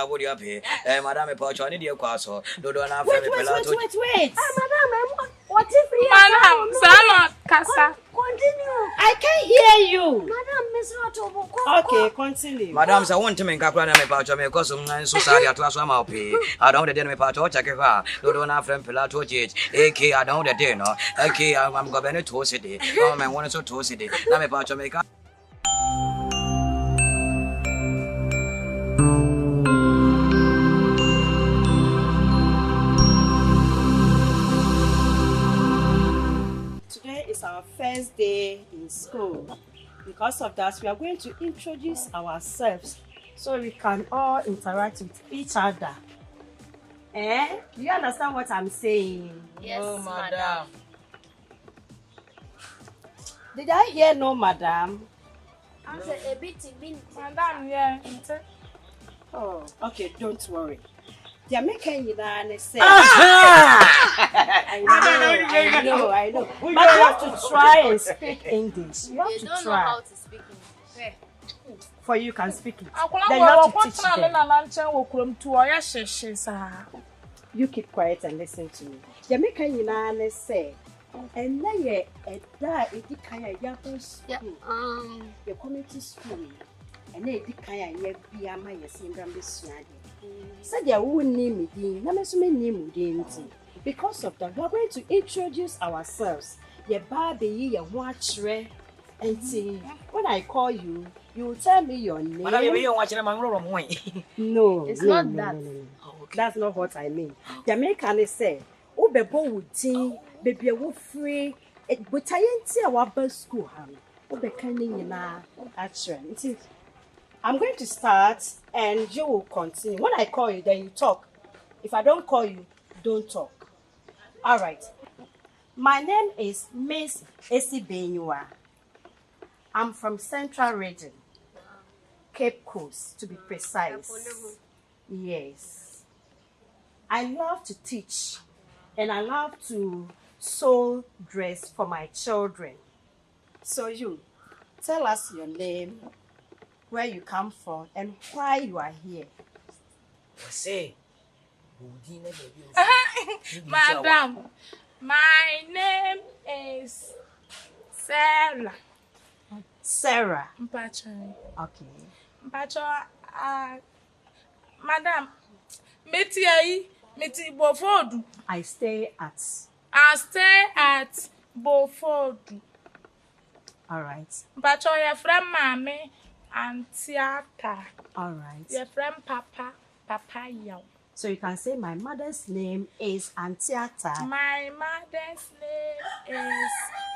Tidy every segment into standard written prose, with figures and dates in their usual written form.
would you pay? Madame Pocho, I need your castle. Dodo na friend Pilato. Wait. Madam, what if we Madam, Sama, Casa. Continue. I can't hear you. Madam, Miss Rotobo. Okay, continue. Madam, I want to make a crime me Pocho, me cause so sorry at last one pay. I don't the dinner Pacho, check it out. Dodo na friend Pilato, AK, I don't the dinner. AK, I'm going to city. Oh, man, one is so to city. Now me Pacho make up. Today is our first day in school. Because of that, we are going to introduce ourselves so we can all interact with each other. Eh? Do you understand what I'm saying? Yes, Oh, madam. Did I hear no, madam? I'm a bit Madam, yeah. Oh, okay, don't worry. They are making you say. Ah! I know. But you have to try and speak English. You have They to don't know try. how to speak English. For you can speak it. I Then you have to teach them. You keep quiet and listen to me. They are making you say. And now you're at that, it's kind of your school, your community school, and then it's kind of your BMI, your syndrome is so they won't name me, name because of that, we're going to introduce ourselves. Your baby, your watch, and see when I call you, you will tell me your name. No, It's not that. No. That's not what I mean. Jamaican say, "Oh, bebo wuti, baby, wo free." But I ain't see our bus school, honey. Oh, be kindly na actually. I'm going to start, and you will continue. When I call you, then you talk. If I don't call you, don't talk. All right. My name is Miss Esi Benyua. I'm from Central Region, Cape Coast, to be precise. Yes. I love to teach, and I love to sew dress for my children. So you, tell us your name, where you come from, and why you are here. Madam, my name is Sarah. Sarah. Mpacho. Okay. Mpacho, Madam, meti Bofodu. I stay at. I stay at Bofodu. All right. Mpacho, your friend Mami and Theater. All right. Your friend Papa Yow. So you can say my mother's name is Antiata. My mother's name is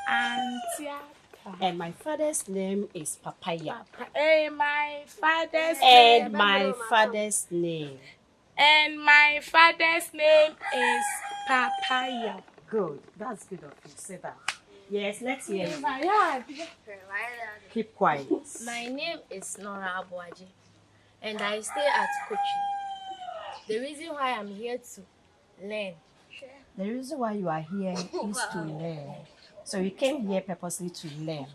Antiata. And my father's name is Papaya. My father's And name. my father's name. And my father's name is Papaya. Good. That's good of you. Say that. Yes, let's hear you. Yeah. Keep quiet. My name is Nora Abuaji, and I stay at Kochi. The reason why I'm here to learn. The reason why you are here is to learn. So you came here purposely to learn.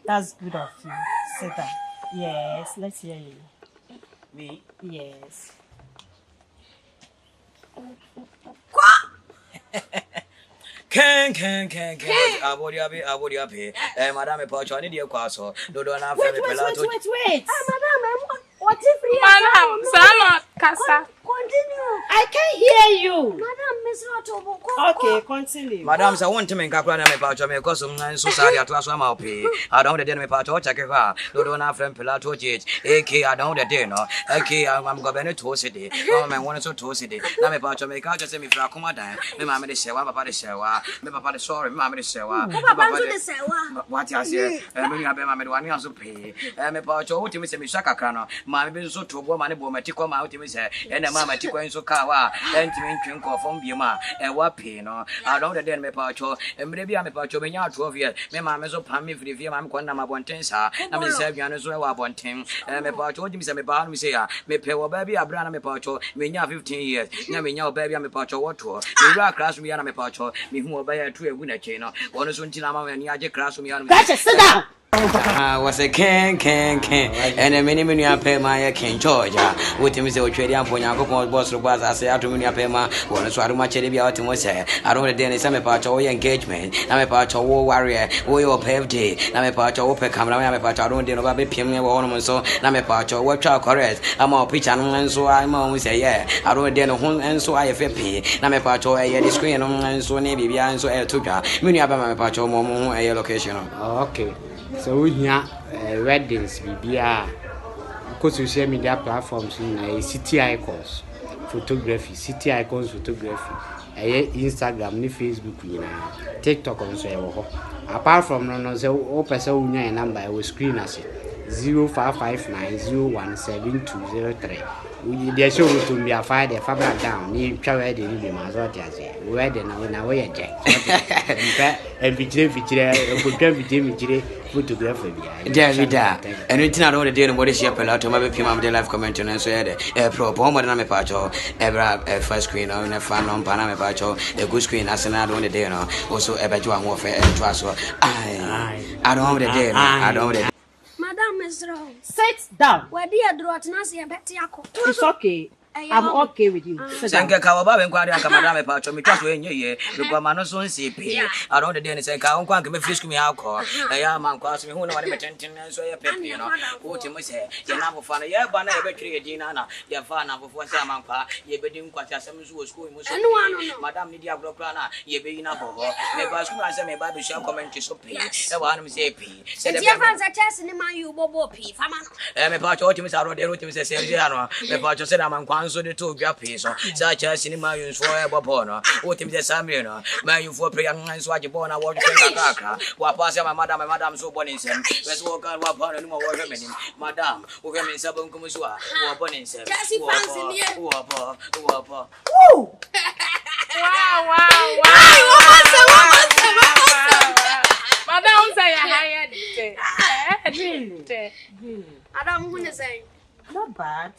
That's good of you. Say that. Yes, let's hear you. Me? Yes. Can. I would you pay? Madame Pocho, I need your castle. Dodo na friend Pilato. Wait. Madam, what if we Madam, Sama, Casa. Continue. I can't hear you. Madam, Miss Rotobo. Okay, continue. Madam, I want to make a crime me Pacho, me cause so sorry at last one pay. I don't the dinner me Pacho, check it out. Dodo na friend Pilato, AK, I don't the dinner. AK, I'm going to city. Oh, man, one is so to city. Now me Pacho make out just say me for a command. Me mamma the shower, papa the shower, me papa the sorry, mamma the shower. What you say? Me have mamma one years to pay. Me Pacho, what you say me shaka cano. Mamma been so to woman, bomatico out to me say, and the mamma tico in so kawa, and to me drink off from Bima, and what pay no. I don't the dinner me Pacho, and maybe I'm a Pacho, me out 12 years. Me mamma so pammy for the view, I'm going to my one tensa. I'm the Serbian as well, one thing. And me Pacho, me say me barn, we say, me pay a baby, a brand me Pacho, me 15 years. Now me now baby, I'm a Pacho, what to? Me rock class me, and me Pacho, me who obey a tree winner chain. One is until I'm a Niaja class me. Gotcha, sit down. Was a can, and a minimum you pay my King Georgia. With him is a trading for Yanko boss of was I say out to me, Pema, one so much out in say. I don't know some part of engagement. I'm a part of war warrior, war your paved day. I'm a part of open camera, I'm a part of don't know about Pim ornament, so I'm a part of what child correct. I'm all pitch and so I'm always say, yeah. I don't know home and so I FP. I'm a part of a screen and so maybe and so I took her. Many of my part of a location. Okay. So we have weddings, BBR, social media platforms in city icons, photography, city icons photography, Instagram, ni Facebook, TikTok on so. Apart from no, so person we number I will screen as 0559017203. The show to be a fire the fabric down. Ni try the new mazot as a wedding na way jack. And vigil photography. David, and it's not only dealing with the Pilato, maybe Pim of the life comment and so a pro bomber than a pacho, a first screen or in a fan on Panama pacho, a good screen as an ad on the day, also a better warfare and trust. I don't know the day, I don't know. Madam is wrong. Sit down. Where dear Drotnasi and Betty Yako. It's okay. I'm okay with you. Sit down. Sanka Kawaba and Quadia Camadame Pacho, because when you look Mano Son CP. I don't know the Dennis and Kawan can be fish me alcohol. I am Amankwaa, who know what I'm attending, so a peppy, what you must say. You never found a year, but I bet you, Dinana, your fan of what's Amankwaa, you be doing quite some school. Madame Lydia Brocana, you be in a boho. Maybe I should say, maybe shall comment to so pay. The one say P. Said the fans are testing in my you bobo P. I'm a part of Miss Arrow, the says Sergiano, the part of Amankwaa. So the two grappies, such as cinema use for a bopono, what if the Samuel, may you for prayer and swatch born a watch what pass my madam so bonism, let's walk on what upon no more women, madam, who came in Sabon Kumusua, who are bonism, Madam say Madam, who is saying? Not bad.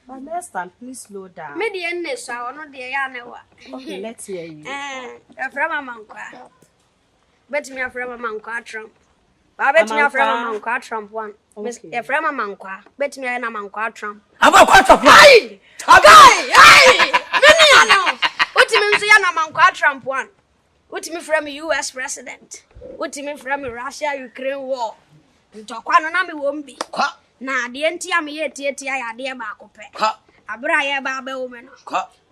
But next time, please slow down. Median is our no dear Yanewa. Okay, let's hear you. From Amankwaa. Bet me a from Amankwaa Trump. I bet me a from Amankwaa Trump one. Miss a from Amankwaa. Bet me an Amankwaa Trump. Amankwaa Trump. Hey! What do you mean, Amankwaa Trump one? What do you mean from US president? What do you mean from Russia Ukraine war? You talk one on me won't be. Na the entia me yet I dear bacope. Abra babe woman.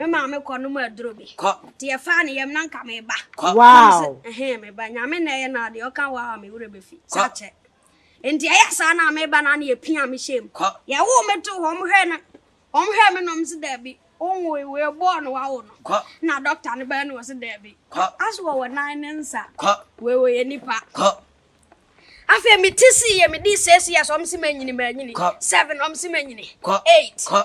Me mamma conum a droby. Dear Fanny, I'm non come back. Wow. Him, by Yamina and the Okawa me would be fit. Such it. And the Ayasana me banani a piano shame. Ya woman to home hen. Home hermanums Debbie. Only we were born wow. Now Doctor Anban was a Debbie. As well 9 and sa. We were any part. I feel me to see me this says yes, I'm seeing 7, I'm seeing 8,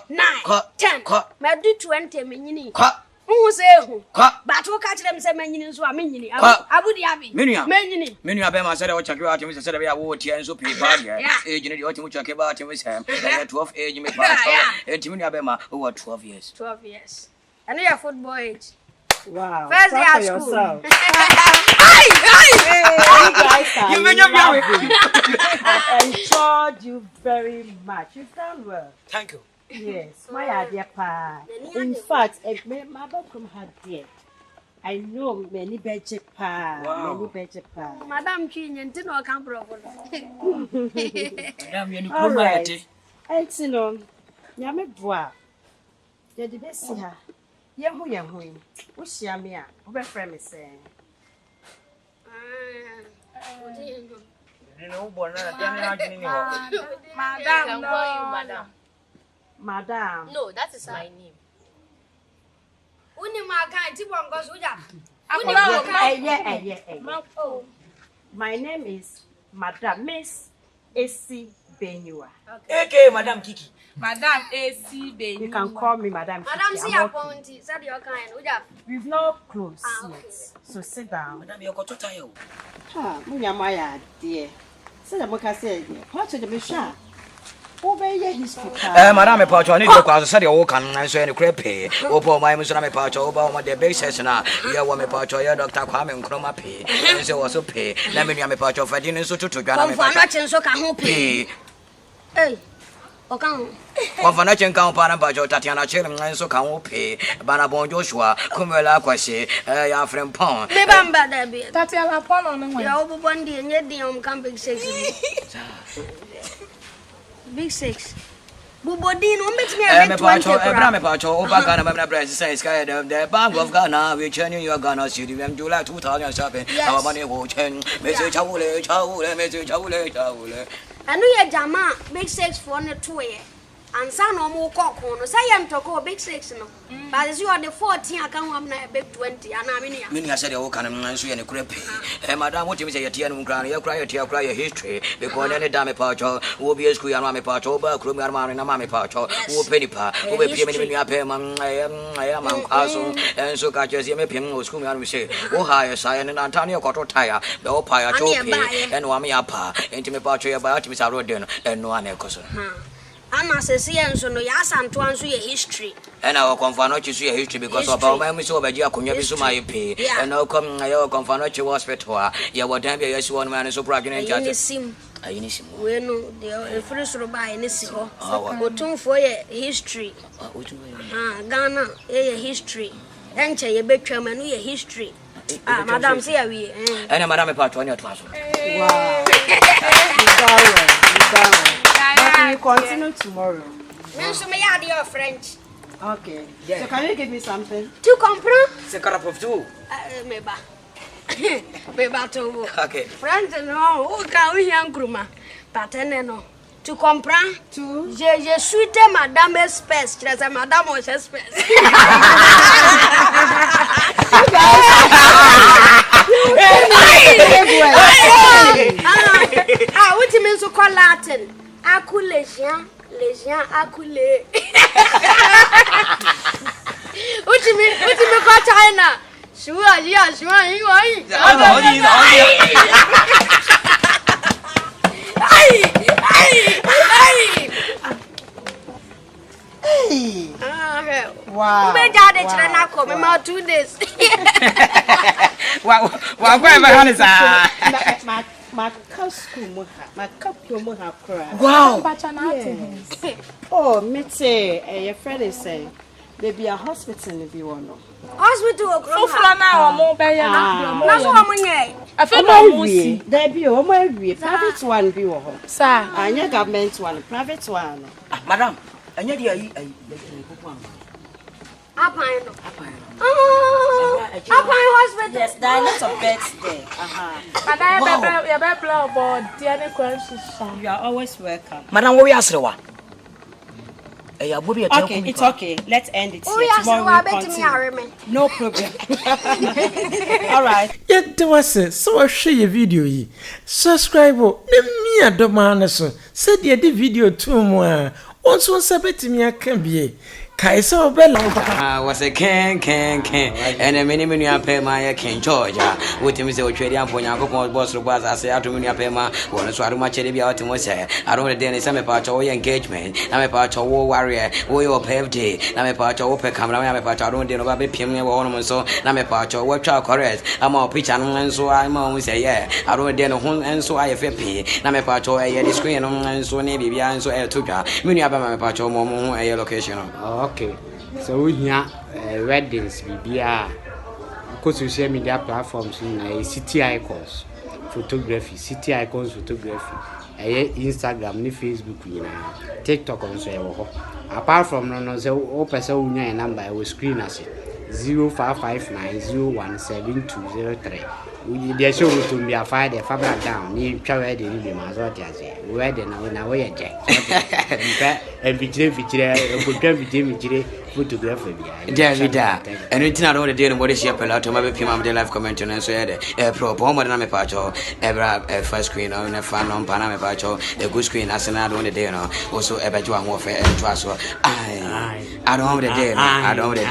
9, 10, may do 20 minutes. Who say who? But who catch them say many so I mean, I would have many. Many of them I said, I check out him, said, I would tear and so people. Age in the autumn, check about him with him. 12 age, you may pass. 18 of them over 12 years. 12 years. And you're football age. Wow. First day at school. You made your marriage. I enjoyed you very much. You've done well. Thank you. Yes, my idea, pa. In fact, if my mother come had dear, I know many budget pa. Many budget pa. Madam King and Tino can't problem. All right. And you know, Yame bois. You did see her. Yahu. What's Yamia? Over friend is saying. Madam. No, that is my name. My name is Madam Miss AC Benua. Okay, Madam Kiki. Madam AC Benua. You can call me Madam Kiki. Madam, see your point. Said your kind. We've not closed yet. So sit down. Madam, you're got to tire. Munyamaya, dear. Said the Moka said, what should be sure? Obey history. Madame Pacho, I need to cause a all can answer any crepe. Opo, my Muslim Pacho, Obama, the basis now. You want me Pacho, your doctor, Kwame and Chroma pay. And so also pay. Let me have a Pacho for dinner so to Ghana. So can pay. Hey. Confirmation count Pacho Tatiana Chilling and so can pay. Banabon Joshua, Kumela Quasi, your friend Pong. Remember that bit. Tatiana Pon on the way. Over one day and yet the Big 6. Big 6. Bubodino makes me a bit Pacho, Obagana, President says, the Bank of Ghana, we turn you your Ghana city and do like 2,000 shopping. Our money will change. Message Chaule, message Chaule. I know your Jama, Big 6 for the 2 year. And some no more cock on. Say I'm to go Big 6 no. But as you are the 14, I can't have a big 20. And I mean, I said, oh, can I answer any crepe? Madam, what you say, a tear, you cry a history. Because any damn Pacho will be a school and Mammy Pacho, but Krumar and Mammy Pacho, who penny pa, who will pay me up I am Amankwaa, and so catches him a pin with school and we say, oh, hi, Sion and Antonio Cotto Tire, the old Pia Chope, and Wami Apa, intimate Pacho about Miss Arodin, and no one else. I'm say so no yas and to answer your history. And I will confirm not to see a history because of our memory so by Giacomo so my pay. And now come I will confirm not to hospital. You will damn yes one man is so pregnant. I need we know the first robot in this ho. Go for your history. Ghana a history. Enter your bedroom and we a history. Madam say we and Madame Pacho on your class. Wow. We continue tomorrow. So may I your French? Okay. So can you give me something? Tu comprends? C'est a cup of two. Meba to. Okay. French no, who can we hear Nkrumah? Patene no. Tu comprends? Tu. Je suis madame espèce, tu es madame aux espèces. What you mean so call Latin? Acculation, legion, acculé. What you mean call China? Sure, yeah, sure, you Wow. We got it China come about 2 days. Wow, my school, my couple have cried. wow. Yes. Oh, Mitzi, your friend is saying there be a hospital if you want to. Hospital, now, more by that's what I'm I feel no there be a private one be home. sir. And your government one, private one. Madam, and yet you Apine hospital. Yes, there are lots of beds there. And I have a about the questions. You are always welcome. Madam, what we ask you? Okay, it's okay. Let's end it Oh, here. yes, Tomorrow I we'll bet me continue. No problem. All right. Yet was it so share your video ye. Subscribe me a domana so said ye the video 2 more. Also sabet me a can be. Kaisa Bella was a can, and a mini pay my King Georgia. With him is a trading for Yanko boss was I say out to Minapema, one so much about him was say. I don't know some part of engagement. I'm a part of war warrior, war your pave day. I'm a part of open camera, I'm a part of don't know about Pim ornament so. I'm a part of what child correct. I'm a pitch and so I'm always say, yeah. I don't know home and so I FP. I'm a part of a screen and so maybe and so I took her. Many of my part of a location. Okay. So we hear weddings BBR. Because social media platforms in city icons photography, city icons photography. Instagram, ni Facebook, TikTok on so. Apart from no say o person unya number I will screen as 0559017203. We dey show to me a fire the fabric down. Ni twa wedding ni be ma so tia say. Wedding na we ye je. E vitire ko twa vitire photography bia. Davida. And we tina don't dey no body share Pilato ma be pim am dey live comment on so here pro po mo na me pa cho ebra first screen on na fan on pa na me pa cho e good screen as na don't dey no also e be jo ahun ofe e to aso. I don't dey no. I don't